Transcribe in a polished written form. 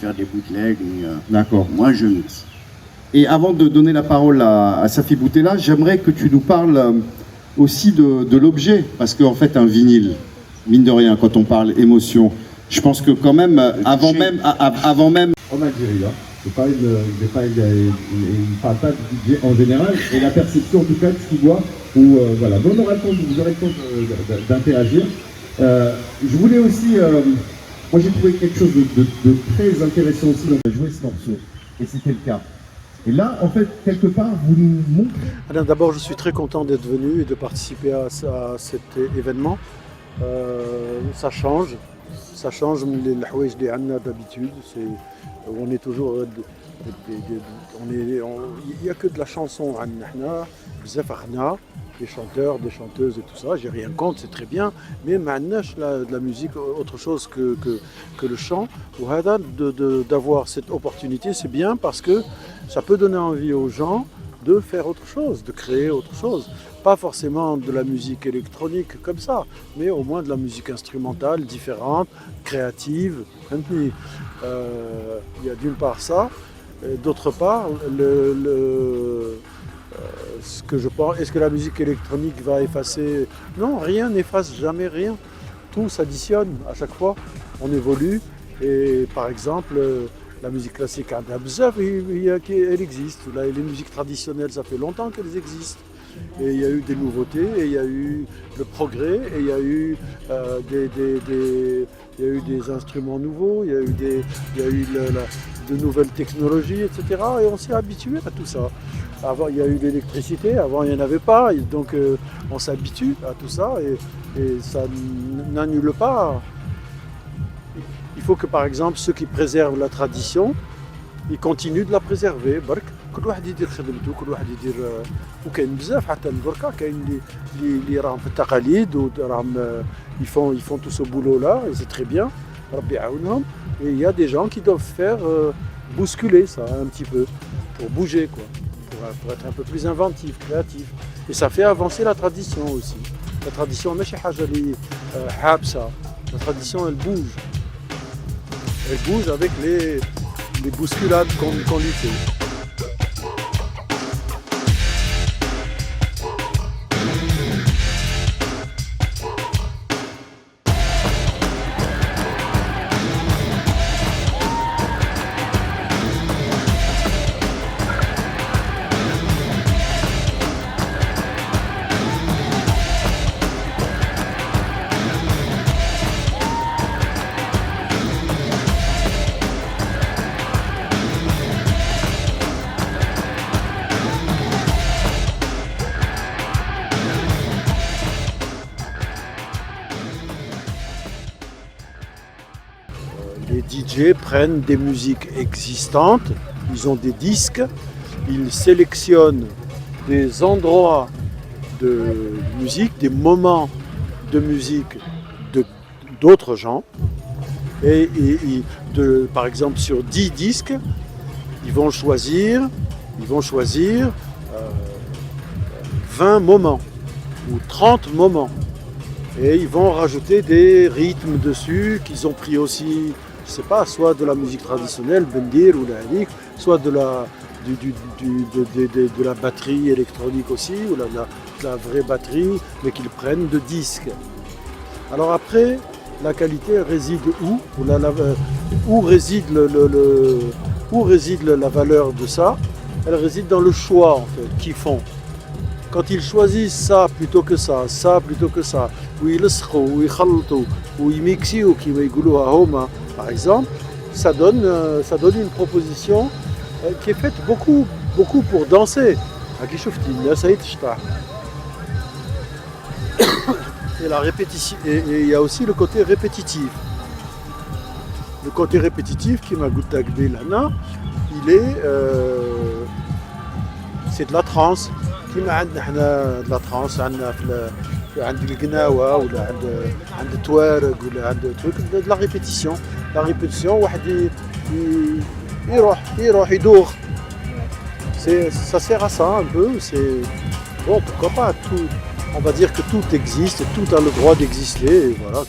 Faire des bootlegs, D'accord. moi je mixe. Et avant de donner la parole à Safi Boutella, j'aimerais que tu nous parles aussi de l'objet, parce qu'en fait un vinyle, mine de rien, quand on parle émotion, je pense que quand même, avant même... En Algérie, hein. Il ne parle pas du DJ en général, et la perception du fait qu'il voit, ou voilà. Bon, vous aurez le temps d'interagir. Je voulais aussi, moi j'ai trouvé quelque chose de très intéressant aussi dans de jouer ce morceau, et c'était le cas. Et là, en fait, quelque part, vous nous montrez... Alors, d'abord, je suis très content d'être venu et de participer à cet événement. Ça change les الحوايج اللي عندنا d'habitude. On est toujours, il n'y a que de la chanson عندنا حنا بزاف غنى, des chanteurs, des chanteuses et tout ça. J'ai rien contre, c'est très bien, mais ما عندناش de la musique autre chose que le chant. وهذا d'avoir cette opportunité, c'est bien parce que ça peut donner envie aux gens de faire autre chose, de créer autre chose. Pas forcément de la musique électronique comme ça, mais au moins de la musique instrumentale, différente, créative. Il y a d'une part ça, et d'autre part, ce que je pense, est-ce que la musique électronique va effacer? Non, rien n'efface jamais rien. Tout s'additionne à chaque fois, on évolue. Et par exemple, la musique classique, elle existe. Les musiques traditionnelles, ça fait longtemps qu'elles existent. Et il y a eu des nouveautés, et il y a eu le progrès, et il y a eu, des instruments nouveaux, il y a eu de nouvelles technologies, etc. Et on s'est habitué à tout ça. Avant, il y a eu l'électricité, avant, il n'y en avait pas. Donc, on s'habitue à tout ça, et ça n'annule pas. Il faut que, par exemple, ceux qui préservent la tradition, ils continuent de la préserver. كل واحد يدير خدمته, كل واحد يدير, وكاين بزاف حتى بركا كاين اللي راهم في التقاليد وراهم ils font tout ce boulot là et c'est très bien. ربي يعاونهم. Et il y a des gens qui doivent faire bousculer ça un petit peu pour bouger quoi, pour être un peu plus inventif, créatif. Et ça fait avancer la tradition aussi. La tradition ماشي حاجة اللي حابسة. La tradition elle bouge. Elle bouge avec les bousculades qu'on lui fait. Les DJ prennent des musiques existantes, ils ont des disques, ils sélectionnent des endroits de musique, des moments de musique d'autres gens. Et par exemple sur 10 disques, ils vont choisir ils vont choisir 20 moments ou 30 moments. Et ils vont rajouter des rythmes dessus qu'ils ont pris aussi, je sais pas, soit de la musique traditionnelle, bendir ou la hanik, soit de la batterie électronique aussi, ou la vraie batterie, mais qu'ils prennent de disques. Alors après, la qualité réside où? Où réside où réside la valeur de ça? Elle réside dans le choix en fait qu'ils font. Quand ils choisissent ça plutôt que ça plutôt que ça, ou ils يلصقوا ou ils يخلطوا ou ils mixent ou qui par exemple, ça donne une proposition qui est faite beaucoup pour danser. Et la répétition, et il y a aussi le côté répétitif. Le côté répétitif qui m'a goûté Lana, il est c'est de la trance. كيما عندنا حنا de la trance عندنا عند القناوة ولا عند التوارق ولا عند de la répétition. La répétition واحد يروح يدوخ. Ça sert à ça un peu, c'est bon, pourquoi pas, tout, on va dire que tout existe, tout a le droit d'exister, et voilà.